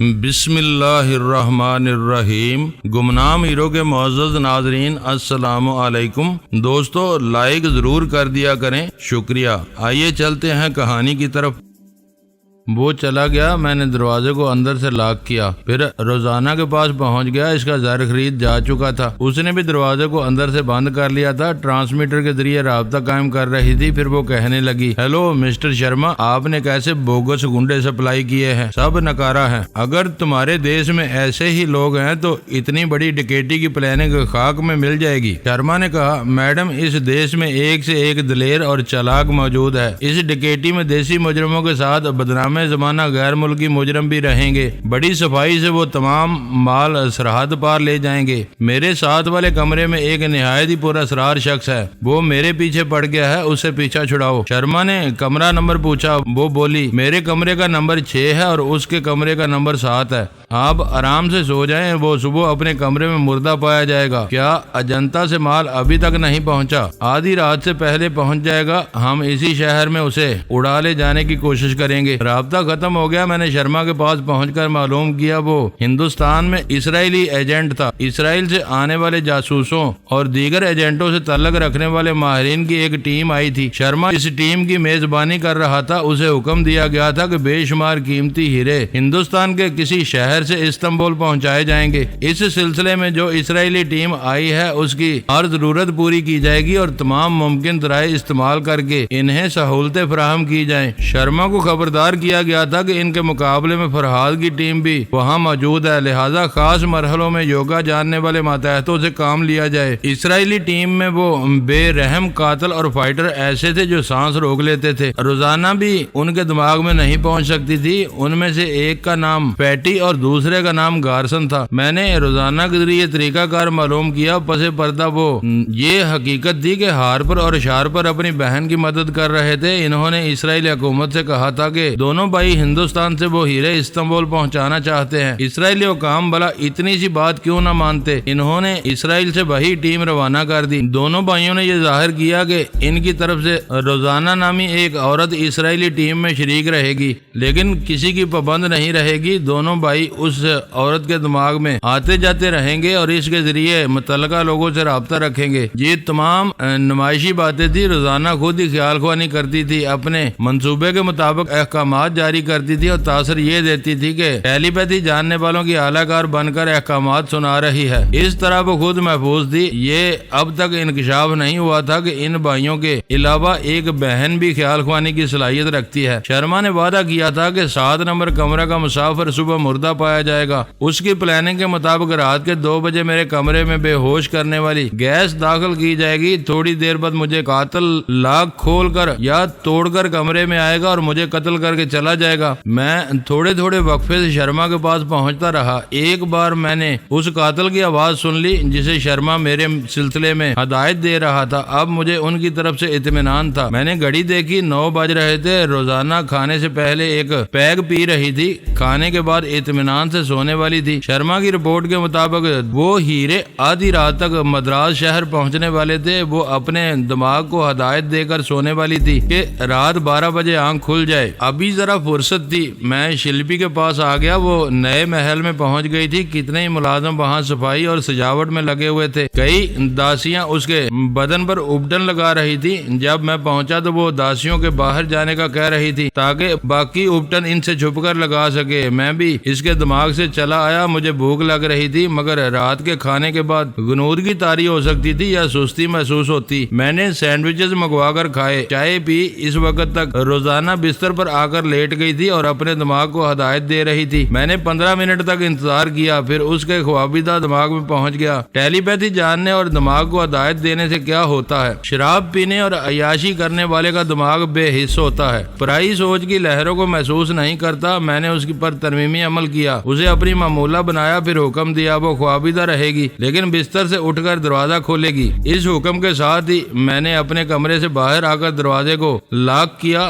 بسم اللہ الرحمن الرحیم۔ گمنام ہیرو کے معزز ناظرین السلام علیکم۔ دوستو لائک ضرور کر دیا کریں، شکریہ۔ آئیے چلتے ہیں کہانی کی طرف۔ وہ چلا گیا، میں نے دروازے کو اندر سے لاک کیا، پھر روزانہ کے پاس پہنچ گیا۔ اس کا زر خرید جا چکا تھا، اس نے بھی دروازے کو اندر سے بند کر لیا تھا۔ ٹرانسمیٹر کے ذریعے رابطہ قائم کر رہی تھی، پھر وہ کہنے لگی، ہیلو مسٹر شرما، آپ نے کیسے بوگس گنڈے سپلائی کیے ہیں؟ سب نکارا ہے۔ اگر تمہارے دیش میں ایسے ہی لوگ ہیں تو اتنی بڑی ڈکیتی کی پلاننگ خاک میں مل جائے گی۔ شرما نے کہا، میڈم اس دیش میں ایک سے ایک دلیر اور چالاک موجود ہے۔ اس ڈکیتی میں دیسی مجرموں کے ساتھ بدنام زمانہ غیر ملکی مجرم بھی رہیں گے۔ بڑی صفائی سے وہ تمام مال سرحد پار لے جائیں گے۔ میرے ساتھ والے کمرے میں ایک نہایت ہی پر اسرار شخص ہے، وہ میرے پیچھے پڑ گیا ہے، اسے پیچھا چھڑاؤ۔ شرما نے کمرہ نمبر پوچھا۔ وہ بولی، میرے کمرے کا نمبر 6 ہے اور اس کے کمرے کا نمبر 7 ہے۔ آپ آرام سے سو جائیں، وہ صبح اپنے کمرے میں مردہ پایا جائے گا۔ کیا اجنتا سے مال ابھی تک نہیں پہنچا؟ آدھی رات سے پہلے پہنچ جائے گا۔ ہم اسی شہر میں اسے اڑا لے جانے کی کوشش کریں گے۔ رابطہ ختم ہو گیا۔ میں نے شرما کے پاس پہنچ کر معلوم کیا وہ ہندوستان میں اسرائیلی ایجنٹ تھا۔ اسرائیل سے آنے والے جاسوسوں اور دیگر ایجنٹوں سے تعلق رکھنے والے ماہرین کی ایک ٹیم آئی تھی۔ شرما اس ٹیم کی میزبانی کر رہا تھا۔ اسے حکم دیا گیا تھا کہ بے شمار قیمتی ہیرے ہندوستان کے کسی شہر سے استنبول پہنچائے جائیں گے۔ اس سلسلے میں جو اسرائیلی ٹیم آئی ہے اس کی ہر ضرورت پوری کی جائے گی اور تمام ممکن ذرائع استعمال کر کے انہیں سہولتیں فراہم کی جائیں۔ شرما کو خبردار کیا گیا تھا کہ ان کے مقابلے میں فرحاد کی ٹیم بھی وہاں موجود ہے، لہذا خاص مرحلوں میں یوگا جاننے والے ماتحتوں سے کام لیا جائے۔ اسرائیلی ٹیم میں وہ بے رحم قاتل اور فائٹر ایسے تھے جو سانس روک لیتے تھے۔ روزانہ بھی ان کے دماغ میں نہیں پہنچ سکتی تھی۔ ان میں سے ایک کا نام پیٹی اور دوسرے کا نام گارسن تھا۔ میں نے روزانہ کے ذریعے طریقہ کار معلوم کیا۔ پس پردہ وہ یہ حقیقت تھی کہ ہارپر اور شارپر اپنی بہن کی مدد کر رہے تھے۔ انہوں نے اسرائیلی حکومت سے کہا تھا کہ دونوں بھائی ہندوستان سے وہ ہیرے استنبول پہنچانا چاہتے ہیں۔ اسرائیلی حکام بھلا اتنی سی بات کیوں نہ مانتے؟ انہوں نے اسرائیل سے وہی ٹیم روانہ کر دی۔ دونوں بھائیوں نے یہ ظاہر کیا کہ ان کی طرف سے روزانہ نامی ایک عورت اسرائیلی ٹیم میں شریک رہے گی، لیکن کسی کی پابند نہیں رہے گی۔ دونوں بھائی اس عورت کے دماغ میں آتے جاتے رہیں گے اور اس کے ذریعے متعلقہ لوگوں سے رابطہ رکھیں گے۔ یہ تمام نمائشی باتیں تھی۔ روزانہ خود ہی خیال خوانی کرتی تھی، اپنے منصوبے کے مطابق احکامات جاری کرتی تھی اور تاثر یہ دیتی تھی کہ ٹیلی پیتھی جاننے والوں کی اعلی کار بن کر احکامات سنا رہی ہے۔ اس طرح وہ خود محفوظ تھی۔ یہ اب تک انکشاف نہیں ہوا تھا کہ ان بھائیوں کے علاوہ ایک بہن بھی خیال خوانی کی صلاحیت رکھتی ہے۔ شرما نے وعدہ کیا تھا کہ 7 نمبر کمرہ کا مسافر صبح مردہ پایا جائے گا۔ اس کی پلاننگ کے مطابق رات کے 2 بجے میرے کمرے میں بے ہوش کرنے والی گیس داخل کی جائے گی۔ تھوڑی دیر بعد مجھے قاتل لاک کھول کر یا توڑ کر کمرے میں آئے گا اور مجھے قتل کر کے چلا جائے گا۔ میں تھوڑے وقفے سے شرما کے پاس پہنچتا رہا۔ ایک بار میں نے اس قاتل کی آواز سن لی جسے شرما میرے سلسلے میں ہدایت دے رہا تھا۔ اب مجھے ان کی طرف سے اطمینان تھا۔ میں نے گھڑی دیکھی، 9 بج رہے تھے۔ روزانہ کھانے سے پہلے ایک پیگ پی رہی تھی، کھانے کے بعد اطمینان سے سونے والی تھی۔ شرما کی رپورٹ کے مطابق وہ ہیرے آدھی رات تک مدراس شہر پہنچنے والے تھے۔ وہ اپنے دماغ کو ہدایت دے کر سونے والی تھی کہ رات 12 بجے آنکھ کھل جائے۔ ابھی ذرا فرصت تھی۔ میں شلپی کے پاس آ گیا۔ وہ نئے محل میں پہنچ گئی تھی۔ کتنے ہی ملازم وہاں صفائی اور سجاوٹ میں لگے ہوئے تھے۔ کئی داسیاں اس کے بدن پر ابٹن لگا رہی تھی۔ جب میں پہنچا تو وہ داسیوں کے باہر جانے کا کہہ رہی تھی تاکہ باقی ابٹن ان سے چھپ کر لگا سکے۔ میں بھی اس کے دماغ سے چلا آیا۔ مجھے بھوک لگ رہی تھی، مگر رات کے کھانے کے بعد غنودگی طاری ہو سکتی تھی یا سستی محسوس ہوتی۔ میں نے سینڈوچز منگوا کر کھائے، چائے پی۔ اس وقت تک روزانہ بستر پر آ کر لیٹ گئی تھی اور اپنے دماغ کو ہدایت دے رہی تھی۔ میں نے 15 منٹ تک انتظار کیا، پھر اس کے خوابیدہ دماغ میں پہنچ گیا۔ ٹیلی پیتھی جاننے اور دماغ کو ہدایت دینے سے کیا ہوتا ہے؟ شراب پینے اور عیاشی کرنے والے کا دماغ بے حس ہوتا ہے، پرائی سوچ کی لہروں کو محسوس نہیں کرتا۔ میں نے اس پر ترمیمی عمل کیا، اسے اپنی معمولہ بنایا، پھر حکم دیا وہ خوابیدہ رہے گی لیکن بستر سے اٹھ کر دروازہ کھولے گی۔ اس حکم کے ساتھ ہی میں نے اپنے کمرے سے باہر آ کر دروازے کو لاک کیا۔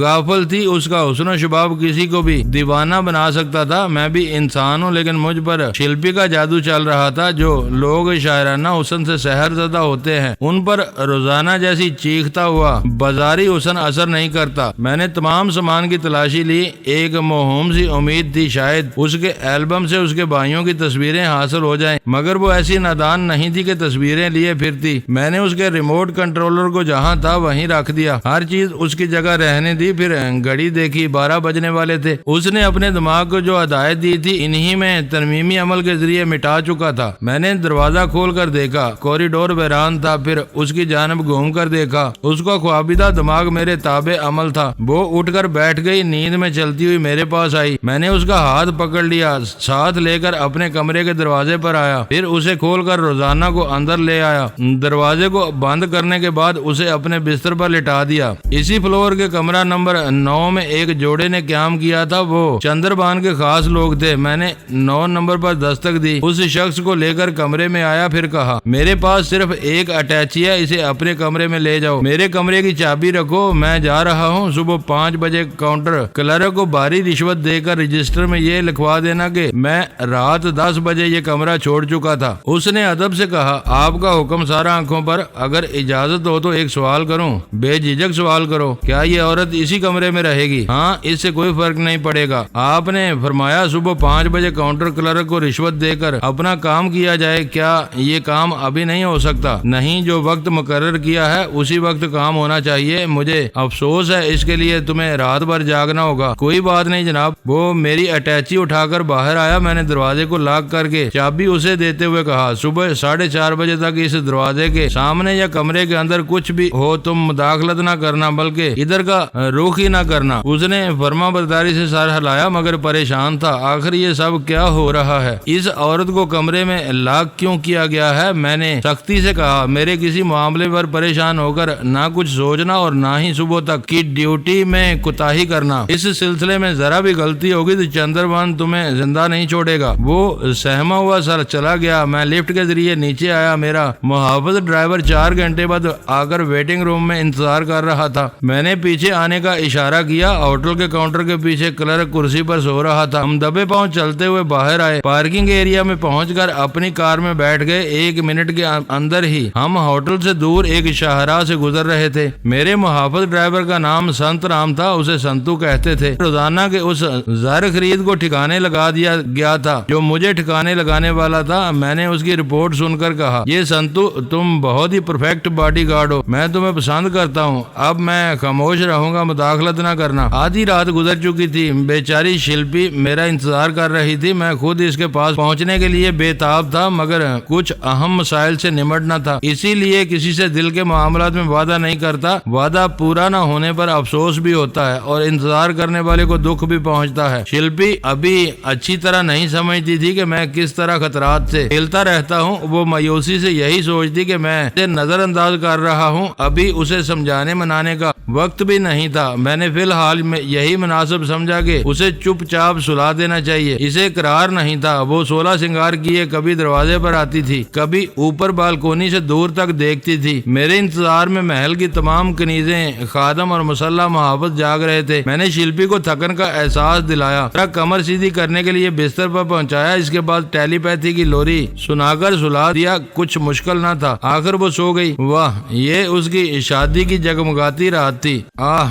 غافل تھی، اس کا حسن و شباب کسی کو بھی دیوانہ بنا سکتا تھا۔ میں بھی انسان ہوں، لیکن مجھ پر شلپی کا جادو چل رہا تھا۔ جو لوگ شاعرانہ حسن سے سحر زدہ ہوتے ہیں ان پر روزانہ جیسی چیختا ہوا بازاری حسن اثر نہیں کرتا۔ میں نے تمام سامان کی تلاشی لی، ایک موہوم سی امید تھی شاید اس کے البم سے اس کے بھائیوں کی تصویریں حاصل ہو جائیں، مگر وہ ایسی نادان نہیں تھی کہ تصویریں لیے پھرتی۔ میں نے اس کے ریموٹ کنٹرولر کو جہاں تھا وہیں رکھ دیا، ہر چیز اس کی جگہ رہنے دی۔ پھر گھڑی دیکھی، 12 بجنے والے تھے۔ اس نے اپنے دماغ کو جو ہدایت دی تھی انہی میں ترمیمی عمل کے ذریعے مٹا چکا تھا۔ میں نے دروازہ کھول کر دیکھا، کوریڈور ویران تھا، پھر اس کی جانب گھوم کر دیکھا، اس کا خوابیدہ دماغ میرے تابع عمل تھا۔ وہ اٹھ کر بیٹھ گئی، نیند میں چلتی ہوئی میرے پاس آئی۔ میں نے اس کا ہاتھ پکڑ لیا، ساتھ لے کر اپنے کمرے کے دروازے پر آیا، پھر اسے کھول کر روزانہ کو اندر لے آیا۔ دروازے کو بند کرنے کے بعد اسے اپنے بستر پر لٹا دیا۔ اسی فلور کے کمرہ نمبر 9 میں ایک جوڑے نے قیام کیا تھا، وہ چندربان کے خاص لوگ تھے۔ میں نے 9 نمبر پر دستک دی، اس شخص کو لے کر کمرے میں آیا، پھر کہا میرے پاس صرف ایک اٹیچی ہے، اسے اپنے کمرے میں لے جاؤ، میرے کمرے کی چابی رکھو، میں جا رہا ہوں۔ صبح 5 بجے کاؤنٹر کلرک کو بھاری رشوت دے کر رجسٹر میں یہ لکھوا دینا کہ میں رات 10 بجے یہ کمرہ چھوڑ چکا تھا۔ اس نے ادب سے کہا آپ کا حکم سارا آنکھوں پر، اگر اجازت ہو تو ایک سوال کروں؟ بے جھجک سوال کرو، کیا یہ عورت اسی کمرے میں رہے گی؟ ہاں، اس سے کوئی فرق نہیں پڑے گا۔ آپ نے فرمایا صبح 5 بجے کاؤنٹر کلرک کو رشوت دے کر اپنا کام کیا جائے، کیا یہ کام ابھی نہیں ہو سکتا؟ نہیں، جو وقت مقرر کیا ہے اسی وقت کام ہونا چاہیے۔ مجھے افسوس ہے، اس کے لیے تمہیں رات بھر جاگنا ہوگا۔ کوئی بات نہیں جناب۔ وہ میری اٹیچی اٹھا کر باہر آیا، میں نے دروازے کو لاک کر کے چابی اسے دیتے ہوئے کہا صبح 4:30 بجے تک اس دروازے کے سامنے یا کمرے کے اندر کچھ بھی ہو تم مداخلت نہ کرنا، بلکہ ادھر کا رخ ہی نہ کرنا۔ اس نے فرما برداری سے سر ہلایا مگر پریشان تھا، آخر یہ سب کیا ہو رہا ہے؟ اس عورت کو کمرے میں لاک کیوں کیا گیا ہے؟ میں نے سختی سے کہا میرے کسی معاملے پر پریشان ہو کر نہ کچھ سوچنا اور نہ ہی صبح تک کی ڈیوٹی میں کوتاہی کرنا۔ اس سلسلے میں ذرا بھی غلطی ہوگی تو چندربان تمہیں زندہ نہیں چھوڑے گا۔ وہ سہما ہوا سر چلا گیا۔ میں لفٹ کے ذریعے نیچے آیا، میرا محافظ ڈرائیور 4 گھنٹے بعد آ کر ویٹنگ روم میں انتظار کر رہا تھا۔ میں نے پیچھے آنے کا اشارہ کیا، ہوٹل کے کاؤنٹر کے پیچھے کلرک کرسی پر سو رہا تھا۔ ہم دبے پاؤں چلتے ہوئے باہر آئے، پارکنگ ایریا میں پہنچ کر اپنی کار میں بیٹھ گئے۔ 1 منٹ کے اندر ہی ہم ہوٹل سے دور ایک شاہراہ سے گزر رہے تھے۔ میرے محافظ ڈرائیور کا نام سنت رام تھا، اسے سنتو کہتے تھے۔ روزانہ کے اس زر خرید کو ٹھکانے لگا دیا گیا تھا جو مجھے ٹھکانے لگانے والا تھا۔ میں نے اس کی رپورٹ سن کر کہا یہ سنتو تم بہت ہی پرفیکٹ باڈی گارڈ ہو، میں تمہیں پسند کرتا ہوں۔ اب میں خاموش رہوں گا، مداخلت نہ کرنا۔ آدھی رات گزر چکی تھی، بیچاری شلپی میرا انتظار کر رہی تھی۔ میں خود اس کے پاس پہنچنے کے لیے بے تاب تھا مگر کچھ اہم مسائل سے نمٹنا تھا، اسی لیے کسی سے دل کے معاملات میں وعدہ نہیں کرتا۔ وعدہ پورا نہ ہونے پر افسوس بھی ہوتا ہے اور انتظار کرنے والے کو دکھ بھی پہنچتا ہے۔ شلپی ابھی اچھی طرح نہیں سمجھتی تھی کہ میں کس طرح خطرات سے کھیلتا رہتا ہوں۔ وہ مایوسی سے یہی سوچتی کہ میں اسے نظر انداز کر رہا ہوں، ابھی اسے سمجھانے منانے کا وقت بھی نہیں تھا۔ میں نے فی الحال یہی مناسب سمجھا کہ اسے چپ چاپ سلا دینا چاہیے، اسے قرار نہیں تھا۔ وہ 16 سنگار کیے کبھی دروازے پر آتی تھی، کبھی اوپر بالکونی سے دور تک دیکھتی تھی۔ میرے انتظار میں محل کی تمام کنیزیں، خادم اور مسلح محافظ جاگ رہے تھے۔ میں نے شلپی کو تھکن کا احساس دلایا، کمر سیدھی کرنے کے لیے بستر پر پہنچایا، اس کے بعد ٹیلی پیتھی کی لوری سنا کر سلا دیا۔ کچھ مشکل نہ تھا، آخر وہ سو گئی۔ واہ، یہ اس کی شادی کی جگمگاتی رات تھی۔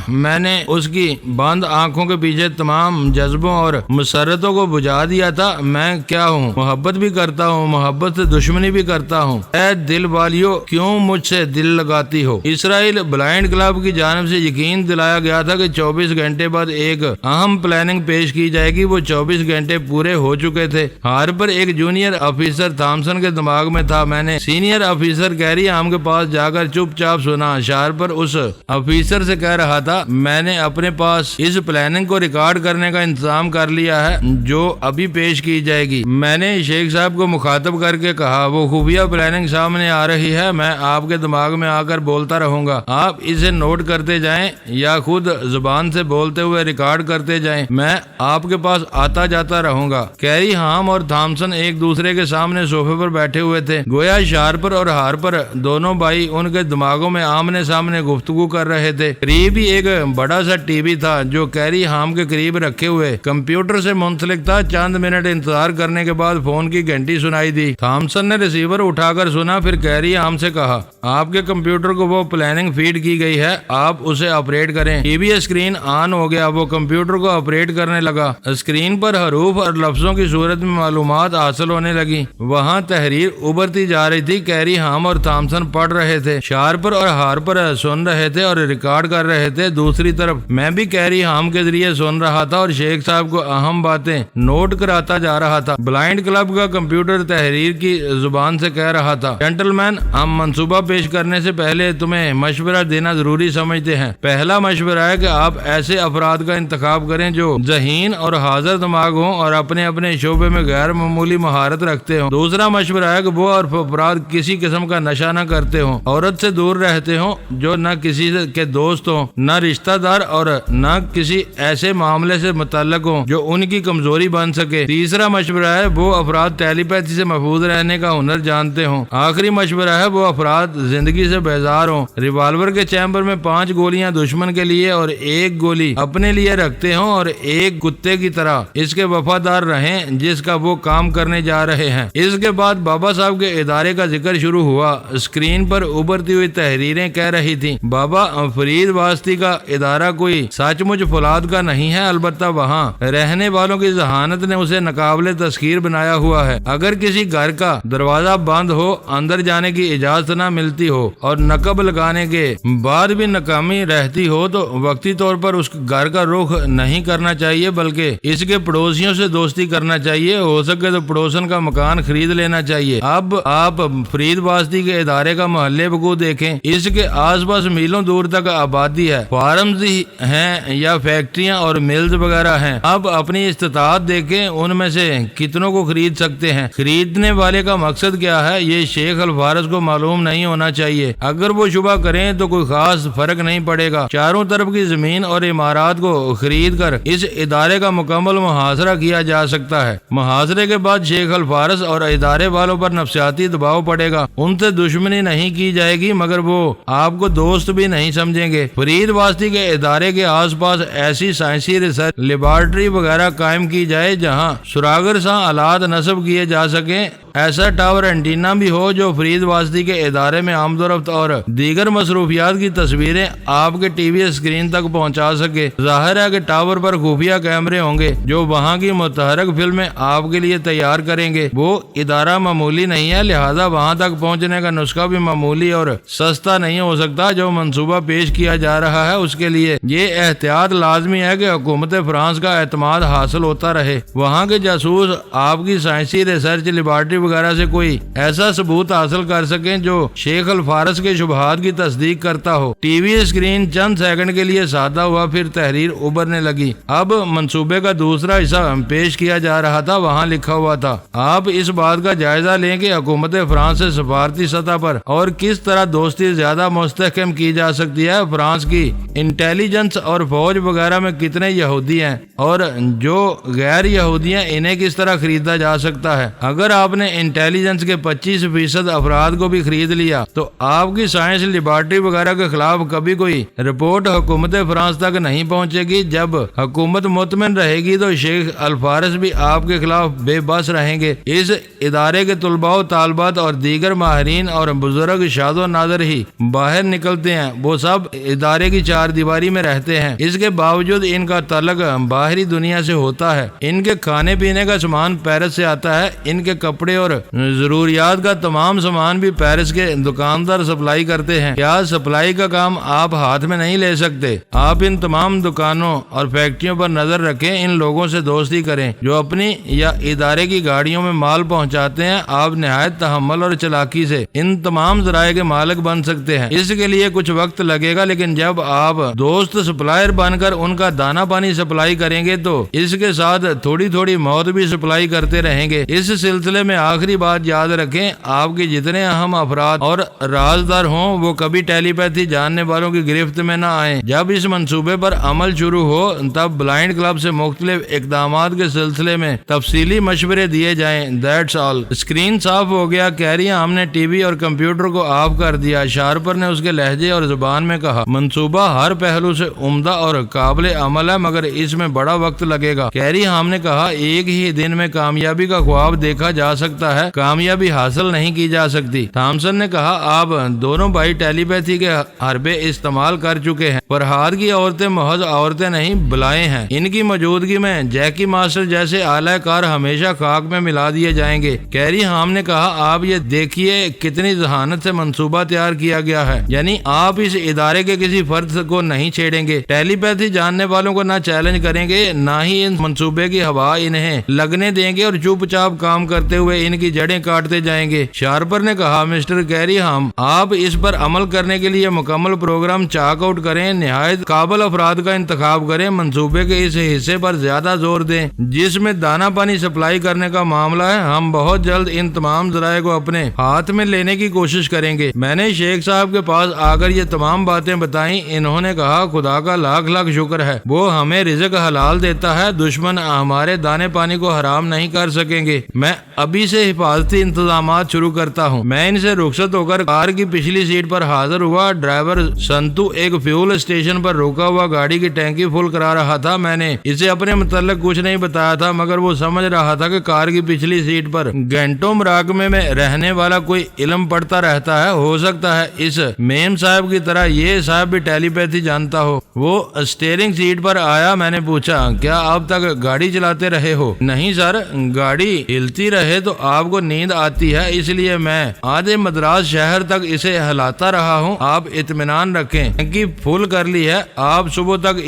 میں نے اس کی بند آنکھوں کے پیچھے تمام جذبوں اور مسرتوں کو بجھا دیا تھا۔ میں کیا ہوں؟ محبت بھی کرتا ہوں، محبت سے دشمنی بھی کرتا ہوں۔ اے دل والیو، کیوں مجھ سے دل لگاتی ہو؟ اسرائیل بلائنڈ کلب کی جانب سے یقین دلایا گیا تھا کہ 24 گھنٹے بعد ایک اہم پلاننگ پیش کی جائے گی۔ وہ 24 گھنٹے پورے ہو چکے تھے۔ ہارپر ایک جونیئر آفیسر تھامسن کے دماغ میں تھا۔ میں نے سینئر آفیسر کیری عام کے پاس جا کر چپ چاپ سنا۔ شارپر اس آفیسر سے کہہ رہا تھا میں نے اپنے پاس اس پلاننگ کو ریکارڈ کرنے کا انتظام کر لیا ہے جو ابھی پیش کی جائے گی۔ میں نے شیخ صاحب کو مخاطب کر کے کہا وہ خفیہ پلاننگ سامنے آ رہی ہے، میں آپ کے دماغ میں آ کر بولتا رہوں گا، آپ اسے نوٹ کرتے جائیں یا خود زبان سے بولتے ہوئے ریکارڈ کرتے جائیں، میں آپ کے پاس آتا جاتا رہوں گا۔ کیری ہام اور تھامسن ایک دوسرے کے سامنے صوفے پر بیٹھے ہوئے تھے، گویا شارپر اور ہارپر دونوں بھائی ان کے دماغوں میں آمنے سامنے گفتگو کر رہے تھے۔ قریب ہی ایک بڑا سا ٹی وی تھا جو کیری ہام کے قریب رکھے ہوئے کمپیوٹر سے منسلک تھا۔ چند منٹ انتظار کرنے کے بعد فون کی گھنٹی سنائی دی۔ تھامسن نے ریسیور اٹھا کر سنا، پھر کیری ہام سے کہا، آپ کے کمپیوٹر کو وہ پلاننگ فیڈ کی گئی ہے، آپ اسے آپریٹ کریں۔ ٹی وی اسکرین آن ہو گیا، وہ کمپیوٹر کو آپریٹ کرنے لگا۔ اسکرین پر حروف اور لفظوں کی صورت میں معلومات حاصل ہونے لگی۔ وہاں تحریر ابھرتی جا رہی تھی۔ کیری ہام اور تھامسن پڑھ رہے تھے، شارپر اور ہارپر سن رہے تھے اور ریکارڈ کر رہے تھے۔ دوسری طرف میں بھی کیری ہام کے ذریعے سن رہا تھا اور شیخ صاحب کو اہم باتیں نوٹ کراتا جا رہا تھا۔ بلائنڈ کلب کا کمپیوٹر تحریر کی زبان سے کہہ رہا تھا، جنٹلمین، ہم منصوبہ پیش کرنے سے پہلے تمہیں مشورہ دینا ضروری سمجھتے ہیں۔ پہلا مشورہ ہے کہ آپ ایسے افراد کا انتخاب کریں جو ذہین اور حاضر دماغ ہوں اور اپنے اپنے شعبے میں غیر معمولی مہارت رکھتے ہوں۔ دوسرا مشورہ ہے کہ وہ اور افراد کسی قسم کا نشہ نہ کرتے ہوں، عورت سے دور رہتے ہوں، جو نہ کسی کے دوست ہوں، نہ رشتہ دار، اور نہ کسی ایسے معاملے سے متعلق ہوں جو ان کی کمزوری بن سکے۔ تیسرا مشورہ ہے وہ افراد ٹیلی پیتھی سے محفوظ رہنے کا ہنر جانتے ہوں۔ آخری مشورہ ہے وہ افراد زندگی سے بیزار ہوں، ریوالور کے چیمبر میں 5 گولیاں دشمن کے لیے اور 1 گولی اپنے لیے رکھتے ہوں اور ایک کتے کی طرح اس کے وفادار رہیں جس کا وہ کام کرنے جا رہے ہیں۔ اس کے بعد بابا صاحب کے ادارے کا ذکر شروع ہوا۔ اسکرین پر ابھرتی ہوئی تحریریں کہہ رہی تھیں، بابا فرید واسطی کا ادارہ کوئی سچ مچ فولاد کا نہیں ہے، البتہ وہاں رہنے والوں کی ذہانت نے اسے ناقابل تسخیر بنایا ہوا ہے۔ اگر کسی گھر کا دروازہ بند ہو، اندر جانے کی اجازت نہ ملتی ہو اور نقب لگانے کے بعد بھی ناکامی رہتی ہو تو وقتی طور پر اس گھر کا رخ نہیں کرنا چاہیے، بلکہ اس کے پڑوسیوں سے دوستی کرنا چاہیے۔ ہو سکے تو پڑوسن کا مکان خرید لینا چاہیے۔ اب آپ فرید واسطی کے ادارے کا محلے بگو دیکھیں، اس کے آس پاس میلوں دور تک آبادی ہے، فارمز ہیں یا فیکٹریاں اور ملز وغیرہ ہیں۔ اب اپنی استطاعت دیکھیں، ان میں سے کتنوں کو خرید سکتے ہیں۔ خریدنے والے کا مقصد کیا ہے، یہ شیخ الفارس کو معلوم نہیں ہونا چاہیے۔ اگر وہ شبہ کریں تو کوئی خاص فرق نہیں پڑے گا۔ چاروں طرف کی زمین اور عمارات کو خرید کر اس ادارے کا مکمل محاصرہ کیا جا سکتا ہے۔ محاصرے کے بعد شیخ الفارس اور ادارے والوں پر نفسیاتی دباؤ پڑے گا۔ ان سے دشمنی نہیں کی جائے گی، مگر وہ آپ کو دوست بھی نہیں سمجھیں گے۔ فرید واسطی کے ادارے کے آس پاس ایسی سائنسی ریسرچ لیبارٹری وغیرہ قائم کی جائے جہاں سراغر سا آلات نصب کیے جا سکیں۔ ایسا ٹاور اینٹینا بھی ہو جو فرید واسطی کے ادارے میں آمد و رفت اور دیگر مصروفیات کی تصویریں آپ کے ٹی وی اسکرین تک پہنچا سکے۔ ظاہر ہے کہ ٹاور پر خفیہ کیمرے ہوں گے جو وہاں کی متحرک فلمیں آپ کے لیے تیار کریں گے۔ وہ ادارہ معمولی نہیں ہے، لہذا وہاں تک پہنچنے کا نسخہ بھی معمولی اور سستا نہیں ہو سکتا۔ جو منصوبہ پیش کیا جا رہا ہے اس کے لیے یہ احتیاط لازمی ہے کہ حکومت فرانس کا اعتماد حاصل ہوتا رہے۔ وہاں کے جاسوس آپ کی سائنسی ریسرچ لیبارٹری وغیرہ سے کوئی ایسا ثبوت حاصل کر سکیں جو شیخ الفارس کے شبہات کی تصدیق کرتا ہو۔ ٹی وی اسکرین چند سیکنڈ کے لیے سادہ ہوا، پھر تحریر ابھرنے لگی۔ اب منصوبے کا دوسرا حصہ پیش کیا جا رہا تھا۔ وہاں لکھا ہوا تھا، آپ اس بات کا جائزہ لیں کہ حکومت فرانس سے سفارتی سطح پر اور کس طرح دوستی زیادہ مستحکم کی جا سکتی ہے۔ فرانس کی انٹیلیجنس اور فوج وغیرہ میں کتنے یہودی ہیں اور جو غیر یہودی ہیں انہیں کس طرح خریدا جا سکتا ہے۔ اگر آپ نے انٹیلیجنس کے 25% افراد کو بھی خرید لیا تو آپ کی سائنس لیبارٹری وغیرہ کے خلاف کبھی کوئی رپورٹ حکومت فرانس تک نہیں پہنچے گی۔ جب حکومت مطمئن رہے گی تو شیخ الفارس بھی آپ کے خلاف بے بس رہیں گے۔ اس ادارے کے طلباء و طالبات اور دیگر ماہرین اور بزرگ شاد و نادر ہی باہر نکلتے ہیں۔ وہ سب ادارے کی 4 دیواری میں رہتے ہیں۔ اس کے باوجود ان کا تعلق باہری دنیا سے ہوتا ہے۔ ان کے کھانے پینے کا سامان پیرس سے آتا ہے۔ ان کے کپڑے اور ضروریات کا تمام سامان بھی پیرس کے دکاندار سپلائی کرتے ہیں۔ کیا سپلائی کا کام آپ ہاتھ میں نہیں لے سکتے؟ آپ ان تمام دکانوں اور فیکٹریوں پر نظر رکھیں، ان لوگوں سے دوستی کریں جو اپنی یا ادارے کی گاڑیوں میں مال پہنچاتے ہیں۔ آپ نہایت تحمل اور چلاکی سے ان تمام ذرائع کے مالک بن سکتے ہیں۔ اس کے لیے کچھ وقت لگے گا، لیکن جب آپ دوست سپلائر بن کر ان کا دانا پانی سپلائی کریں گے تو اس کے ساتھ تھوڑی تھوڑی موت بھی سپلائی کرتے رہیں گے۔ اس سلسلے میں آپ آخری بات یاد رکھیں، آپ کے جتنے اہم افراد اور رازدار ہوں وہ کبھی ٹیلی پیتھی جاننے والوں کی گرفت میں نہ آئیں۔ جب اس منصوبے پر عمل شروع ہو تب بلائنڈ کلب سے مختلف اقدامات کے سلسلے میں تفصیلی مشورے دیے جائیں۔ That's all. اسکرین صاف ہو گیا۔ کیری ہم نے ٹی وی اور کمپیوٹر کو آف کر دیا۔ شارپر نے اس کے لہجے اور زبان میں کہا، منصوبہ ہر پہلو سے عمدہ اور قابل عمل ہے مگر اس میں بڑا وقت لگے گا۔ کیری ہم نے کہا، ایک ہی دن میں کامیابی کا خواب دیکھا جا سکتا ہے، کامیابی حاصل نہیں کی جا سکتی۔ تھامسن نے کہا، آپ دونوں بھائی ٹیلی پیتھی کے حربے استعمال کر چکے ہیں۔ فرہاد کی عورتیں محض عورتیں نہیں بلائیں ہیں، ان کی موجودگی میں جیکی ماسٹر جیسے اعلی کار ہمیشہ خاک میں ملا دیے جائیں گے۔ کیری ہم نے کہا، آپ یہ دیکھیے کتنی ذہانت سے منصوبہ تیار کیا گیا ہے، یعنی آپ اس ادارے کے کسی فرد کو نہیں چھیڑیں گے، ٹیلی پیتھی جاننے والوں کو نہ چیلنج کریں گے، نہ ہی ان منصوبے کی ہوا انہیں لگنے دیں گے اور چپ چاپ کام کرتے ہوئے ان کی جڑیں کاٹتے جائیں گے۔ شارپر نے کہا، مسٹر کیری ہم، آپ اس پر عمل کرنے کے لیے مکمل پروگرام چاک آؤٹ کریں، نہایت قابل افراد کا انتخاب کریں، منصوبے کے اس حصے پر زیادہ زور دیں جس میں دانا پانی سپلائی کرنے کا معاملہ ہے۔ ہم بہت جلد ان تمام ذرائع کو اپنے ہاتھ میں لینے کی کوشش کریں گے۔ میں نے شیخ صاحب کے پاس آ کر یہ تمام باتیں بتائیں۔ انہوں نے کہا، خدا کا لاکھ لاکھ شکر ہے، وہ ہمیں رزق حلال دیتا ہے، دشمن ہمارے دانے پانی کو حرام نہیں کر سکیں گے۔ میں ابھی سے حفاظتی انتظامات شروع کرتا ہوں۔ میں ان سے رخصت ہو کر کار کی پچھلی سیٹ پر حاضر ہوا۔ ڈرائیور سنتو ایک فیول اسٹیشن پر روکا ہوا گاڑی کی ٹینکی فل کرا رہا تھا۔ میں نے اسے اپنے متعلق کچھ نہیں بتایا تھا مگر وہ سمجھ رہا تھا کہ کار کی پچھلی سیٹ پر گھنٹوں مراقبے میں رہنے والا کوئی علم پڑھتا رہتا ہے۔ ہو سکتا ہے اس میم صاحب کی طرح یہ صاحب بھی ٹیلی پیتھی جانتا ہو۔ وہ اسٹیئرنگ سیٹ پر آیا۔ میں نے پوچھا، کیا اب تک گاڑی چلاتے رہے ہو؟ نہیں سر، گاڑی ہلتی رہے تو آپ کو نیند آتی ہے، اس لیے میں آدھے مدراس شہر تک اسے ہلاتا رہا ہوں۔ آپ اطمینان رکھیں، ٹینکی فل کر لی ہے، آپ صبح تک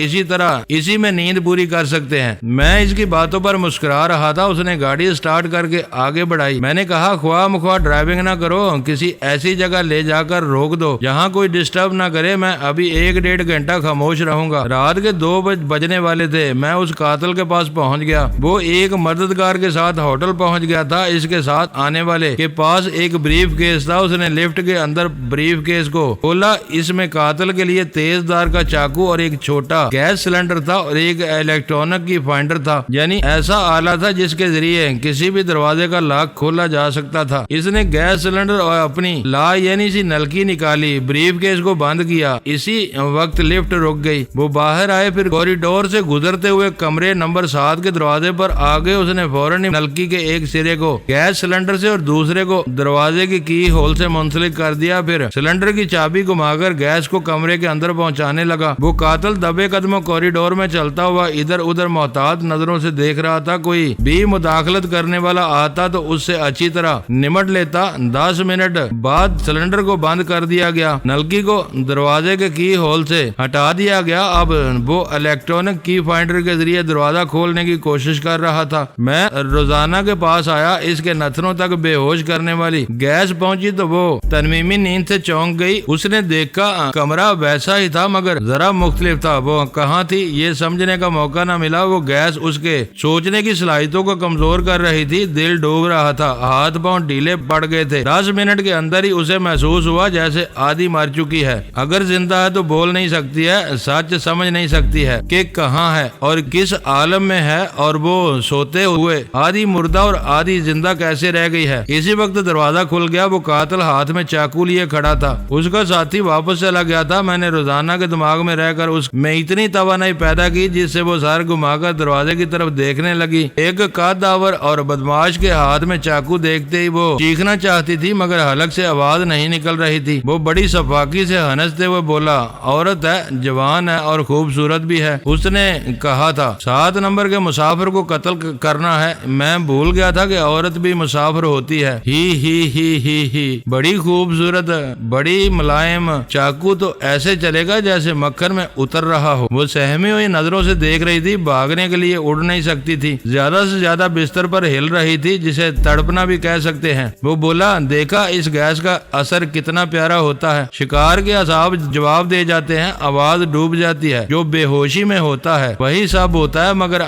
اسی میں نیند پوری کر سکتے ہیں۔ میں اس کی باتوں پر مسکرا رہا تھا۔ اس نے گاڑی سٹارٹ کر کے آگے بڑھائی۔ میں نے کہا، خواہ مخواہ ڈرائیونگ نہ کرو، کسی ایسی جگہ لے جا کر روک دو جہاں کوئی ڈسٹرب نہ کرے۔ میں ابھی 1-1.5 گھنٹہ خاموش رہوں گا۔ رات کے 2 بجنے والے تھے۔ میں اس قاتل کے پاس پہنچ گیا۔ وہ ایک مددگار کے ساتھ ہوٹل پہنچ گیا تھا۔ اس کے ساتھ آنے والے کے پاس ایک بریف کیس تھا۔ اس نے لفٹ کے اندر بریف کیس کو کھولا۔ اس میں قاتل کے لیے تیز دھار کا چاقو اور ایک چھوٹا گیس سلنڈر تھا اور ایک الیکٹرانک کی فائنڈر تھا، یعنی ایسا آلہ تھا جس کے ذریعے کسی بھی دروازے کا لاک کھولا جا سکتا تھا۔ اس نے گیس سلنڈر اور اپنی یعنی سی نلکی نکالی، بریف کیس کو بند کیا۔ اسی وقت لفٹ رک گئی۔ وہ باہر آئے، پھر کوریڈور سے گزرتے ہوئے کمرے نمبر 7 کے دروازے پر آگے اس نے فوراً نلکی کے ایک سرے کو گیس سلنڈر سے اور دوسرے کو دروازے کی ہول سے منسلک کر دیا۔ پھر سلنڈر کی چابی گھما کر گیس کو کمرے کے اندر پہنچانے لگا۔ وہ قاتل دبے قدموں کوریڈور میں چلتا ہوا ادھر ادھر محتاط نظروں سے دیکھ رہا تھا۔ کوئی بھی مداخلت کرنے والا آتا تو اس سے اچھی طرح نمٹ لیتا۔ 10 منٹ بعد سلنڈر کو بند کر دیا گیا، نلکی کو دروازے کے کی ہول سے ہٹا دیا گیا۔ اب وہ الیکٹرانک کی فائنڈر کے ذریعے دروازہ کھولنے کی کوشش کر رہا تھا۔ میں روزانہ کے پاس آیا۔ اس کے نتنوں تک بے ہوش کرنے والی گیس پہنچی تو وہ ترمیمی نیند سے چونک گئی۔ اس نے دیکھا کمرہ ویسا ہی تھا مگر ذرا مختلف تھا۔ وہ کہاں تھی یہ سمجھنے کا موقع نہ ملا۔ وہ گیس اس کے سوچنے کی صلاحیتوں کو کمزور کر رہی تھی۔ دل ڈوب رہا تھا، ہاتھ پاؤں ڈھیلے پڑ گئے تھے۔ 10 منٹ کے اندر ہی اسے محسوس ہوا جیسے آدھی مر چکی ہے۔ اگر زندہ ہے تو بول نہیں سکتی ہے، سچ سمجھ نہیں سکتی ہے کہ کہاں ہے اور کس عالم میں ہے، اور وہ سوتے ہوئے آدھی مردہ اور آدھی زندہ کیسے رہ گئی ہے۔ اسی وقت دروازہ کھل گیا۔ وہ قاتل ہاتھ میں چاقو لیے کھڑا تھا۔ اس کا ساتھی واپس چلا گیا تھا۔ میں نے روزانہ کے دماغ میں رہ کر اس میں اتنی توانائی پیدا کی جس سے وہ سر گھما کر دروازے کی طرف دیکھنے لگی۔ ایک قدآور اور بدماش کے ہاتھ میں چاقو دیکھتے ہی وہ چیخنا چاہتی تھی مگر حلق سے آواز نہیں نکل رہی تھی۔ وہ بڑی صفاقی سے ہنستے ہوئے بولا، عورت ہے، جوان ہے اور خوبصورت بھی ہے۔ اس نے کہا تھا 7 نمبر کے مسافر کو قتل کرنا ہے۔ میں بھول گیا تھا کہ عورت بھی مسافر ہوتی ہے۔ ہی بڑی خوبصورت، بڑی ملائم۔ چاقو تو ایسے چلے گا جیسے مکھن میں اتر رہا ہو۔ وہ سہمی ہوئی نظروں سے دیکھ رہی تھی۔ بھاگنے کے لیے اڑ نہیں سکتی تھی، زیادہ سے زیادہ بستر پر ہل رہی تھی جسے تڑپنا بھی کہہ سکتے ہیں۔ وہ بولا، دیکھا اس گیس کا اثر کتنا پیارا ہوتا ہے۔ شکار کے اعصاب جواب دے جاتے ہیں، آواز ڈوب جاتی ہے۔ جو بے ہوشی میں ہوتا ہے وہی سب ہوتا ہے مگر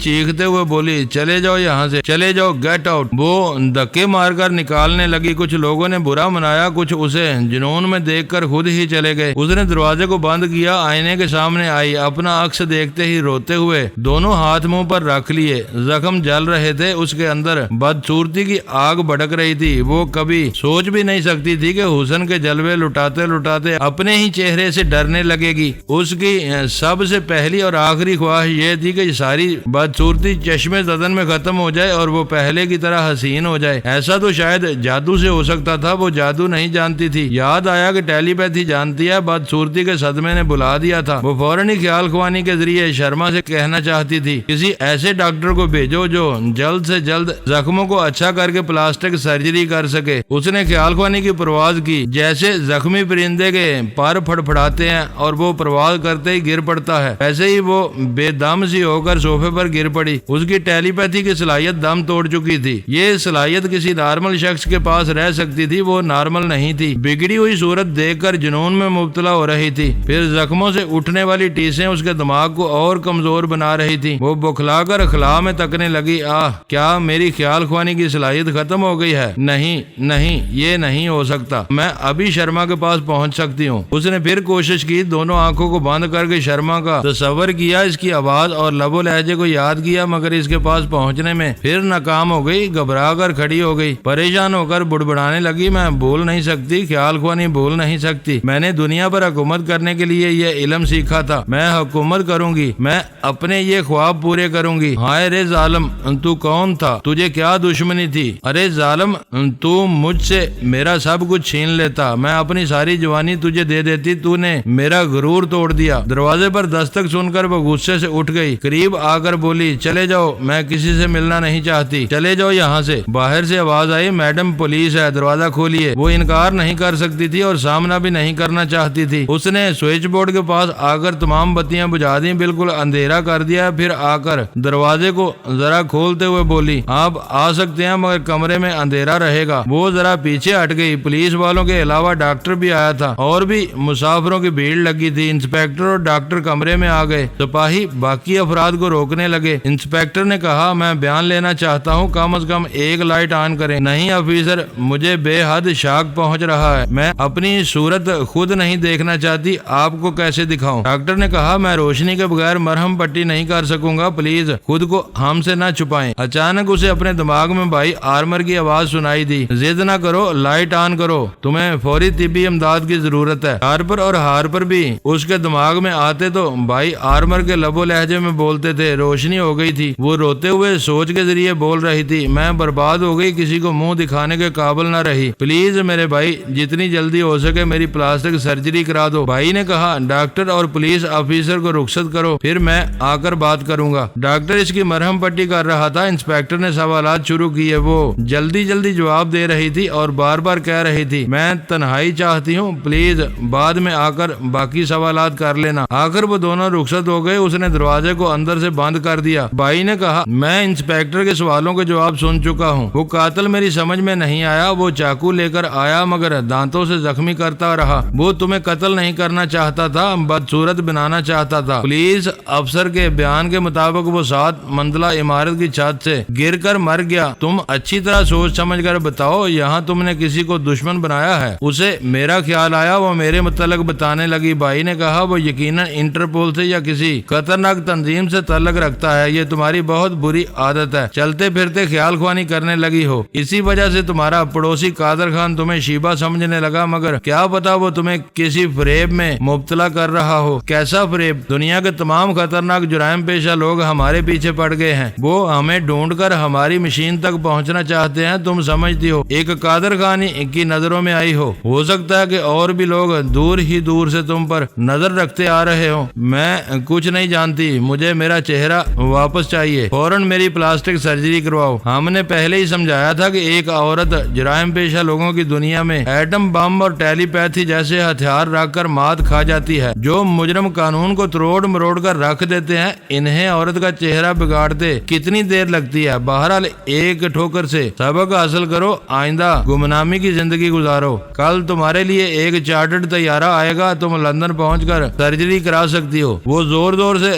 چیختے ہوئے بولی چلے جاؤ یہاں سے، چلے جاؤ، گیٹ آؤٹ۔ وہ دھکے مار کر نکالنے لگی۔ کچھ لوگوں نے برا منایا، کچھ اسے جنون میں دیکھ کر خود ہی چلے گئے۔ اس نے دروازے کو بند کیا، آئینے کے سامنے آئی، اپنا عکس دیکھتے ہی روتے ہوئے دونوں ہاتھ منہ پر رکھ لیے۔ زخم جل رہے تھے، اس کے اندر بدصورتی کی آگ بھڑک رہی تھی۔ وہ کبھی سوچ بھی نہیں سکتی تھی کہ حسن کے جلوے لٹاتے لٹاتے اپنے ہی چہرے سے ڈرنے لگے گی۔ اس کی سب سے پہلی اور آخری خواہش یہ تھی کہ ساری بدصورتی چشمے زدن میں ختم ہو جائے اور وہ پہلے کی طرح حسین ہو جائے۔ ایسا تو شاید جادو سے ہو سکتا تھا، وہ جادو نہیں جانتی تھی۔ یاد آیا کہ ٹیلی پیتھی جانتی ہے، بدصورتی کے صدمے نے بلا دیا تھا۔ وہ فوراً ہی خیال خوانی کے ذریعے شرما سے کہنا چاہتی تھی کسی ایسے ڈاکٹر کو بھیجو جو جلد سے جلد زخموں کو اچھا کر کے پلاسٹک سرجری کر سکے۔ اس نے خیال خوانی کی پرواز کی، جیسے زخمی پرندے کے پر پھڑپھڑاتے ہیں اور وہ پرواز کرتے ہی گر پڑتا ہے، ایسے ہی وہ بے دم سی ہو کر صوفے پر گر پڑی۔ اس کی ٹیلی پیتھی کی صلاحیت دم توڑ چکی تھی۔ یہ صلاحیت کسی نارمل شخص کے پاس رہ سکتی تھی، وہ نارمل نہیں تھی۔ بگڑی ہوئی صورت دیکھ کر جنون میں مبتلا ہو رہی تھی، پھر زخموں سے اٹھنے والی ٹیسیں اس کے دماغ کو اور کمزور بنا رہی تھی۔ وہ بکھلا کر خلا میں تکنے لگی، کیا میری خیال خوانی کی صلاحیت ختم ہو گئی ہے؟ نہیں نہیں، یہ نہیں ہو سکتا، میں ابھی شرما کے پاس پہنچ سکتی ہوں۔ اس نے پھر کوشش کی، دونوں آنکھوں کو بند کر کے شرما کا تصور کیا، اس کی آواز اور لب و لہجے کو یاد کیا، مگر اس کے پاس پہنچنے میں پھر ناکام ہو گئی۔ گھبرا کر کھڑی ہو گئی، پریشان ہو کر بڑبڑانے لگی، میں بھول نہیں سکتی، خیال خوانی بھول نہیں سکتی۔ میں نے دنیا پر حکومت کرنے کے لیے یہ علم سیکھا تھا، میں حکومت کروں گی، میں اپنے یہ خواب پورے کروں گی۔ ہائے رے ظالم، تو کون تھا؟ تجھے کیا دشمنی تھی؟ ارے ظالم، تو مجھ سے میرا سب کچھ چھین لیتا، میں اپنی ساری جوانی تجھے دے دیتی، تو نے میرا غرور توڑ دیا۔ دروازے پر دستک سن کر وہ غصے سے اٹھ گئی، قریب آ کر بولی چلے جاؤ، میں کسی سے ملنا نہیں چاہتی، چلے جاؤ یہاں سے۔ باہر سے آواز آئی، میڈم پولیس ہے، دروازہ کھولیے۔ وہ انکار نہیں کر سکتی تھی اور سامنا بھی نہیں کرنا چاہتی تھی۔ اس نے سوئچ بورڈ کے پاس آ کر تمام بتیاں بجھا دیں، بالکل اندھیرا کر دیا، پھر آ کر دروازے کو ذرا کھولتے ہوئے بولی آپ آ سکتے ہیں مگر کمرے میں اندھیرا رہے گا۔ وہ ذرا پیچھے ہٹ گئی، پولیس والوں کے علاوہ ڈاکٹر بھی آیا تھا اور بھی مسافروں کی بھیڑ لگی تھی۔ انسپیکٹر اور ڈاکٹر کمرے میں آ گئے، سپاہی باقی افراد کو روکنے لگے۔ انسپیکٹر نے کہا میں بیان لینا چاہتا ہوں، کم از کم ایک لائٹ آن کریں۔ نہیں آفیسر، مجھے بے حد شاک پہنچ رہا ہے، میں اپنی صورت خود نہیں دیکھنا چاہتی، آپ کو کیسے دکھاؤں؟ ڈاکٹر نے کہا میں روشنی کے بغیر مرہم پٹی نہیں کر سکوں گا، پلیز خود کو ہم سے نہ چھپائیں۔ اچانک اسے اپنے دماغ میں بھائی آرمر کی آواز سنائی دی، ضد نہ کرو، لائٹ آن کرو، تمہیں فوری طبی امداد کی ضرورت ہے۔ ہارپر اور ہارپر بھی اس کے دماغ میں آتے تو بھائی آرمر کے لب و لہجے میں بولتے تھے۔ روشنی ہو گئی تھی، وہ روتے ہوئے سوچ کے ذریعے بول رہی تھی، میں برباد ہو گئی، کسی کو منہ دکھانے کے قابل نہ رہی، پلیز میرے بھائی جتنی جلدی ہو سکے میری پلاسٹک سرجری کرا دو۔ بھائی نے کہا ڈاکٹر اور پولیس آفیسر کو رخصت کرو، پھر میں آ کر بات کروں گا۔ ڈاکٹر اس کی مرہم پٹی کر رہا تھا، انسپیکٹر نے سوالات شروع کیے، وہ جلدی جلدی جواب دے رہی تھی اور بار بار کہہ رہی تھی میں تنہائی چاہتی ہوں، پلیز بعد میں آ کر باقی سوالات کر لینا۔ آخر وہ دونوں رخصت ہو گئے، اس نے دروازے کو اندر سے بند کر دیا۔ بھائی نے کہا میں انسپیکٹر کے سوالوں کے جواب سن چکا ہوں، وہ قاتل میری سمجھ میں نہیں آیا، وہ چاقو لے کر آیا مگر دانتوں سے زخمی کرتا رہا، وہ تمہیں قتل نہیں کرنا چاہتا تھا، بدصورت بنانا چاہتا تھا۔ پولیس افسر کے بیان کے مطابق وہ 7 منزلہ عمارت کی چھت سے گر کر مر گیا۔ تم اچھی طرح سوچ سمجھ کر بتاؤ، یہاں تم نے کسی کو دشمن بنایا ہے؟ اسے میرا خیال آیا، وہ میرے متعلق بتانے لگی۔ بھائی نے کہا وہ یقیناً انٹرپول سے یا کسی خطرناک تنظیم سے تعلق رکھتا ہے، یہ تمہاری بہت بری عادت ہے، چلتے پھرتے خیال خوانی کرنے لگی ہو، اسی وجہ سے تمہارا پڑوسی قادر خان تمہیں شیبہ سمجھنے لگا، مگر کیا پتا وہ تمہیں کسی فریب میں مبتلا کر رہا ہو۔ کیسا فریب؟ دنیا کے تمام خطرناک جرائم پیشہ لوگ ہمارے پیچھے پڑ گئے ہیں، وہ ہمیں ڈھونڈ کر ہماری مشین تک پہنچنا چاہتے ہیں، تم سمجھتی ہو ایک قادر خان کی نظروں میں آئی ہو سکتا ہے کہ اور بھی لوگ دور ہی دور سے تم پر نظر رکھتے آ رہے ہوں، میں کچھ نہیں جانتی، مجھے میرا چہرہ واپس چاہیے، فوراً میری پلاسٹک سرجری کرواؤ۔ ہم نے پہلے ہی سمجھایا تھا کہ ایک عورت جرائم پیشہ لوگوں کی دنیا میں ایٹم بم اور ٹیلی پیتھی جیسے ہتھیار رکھ کر مات کھا جاتی ہے، جو مجرم قانون کو تروڑ مروڑ کر رکھ دیتے ہیں، انہیں عورت کا چہرہ بگاڑتے کتنی دیر لگتی ہے؟ بہرحال ایک ٹھوکر سے سبق حاصل کرو، آئندہ گمنامی کی زندگی گزارو، کل تمہارے لیے ایک چارٹرڈ طیارہ آئے گا، تم لندن پہنچ کر سرجری کرا سکتی ہو۔ وہ زور زور سے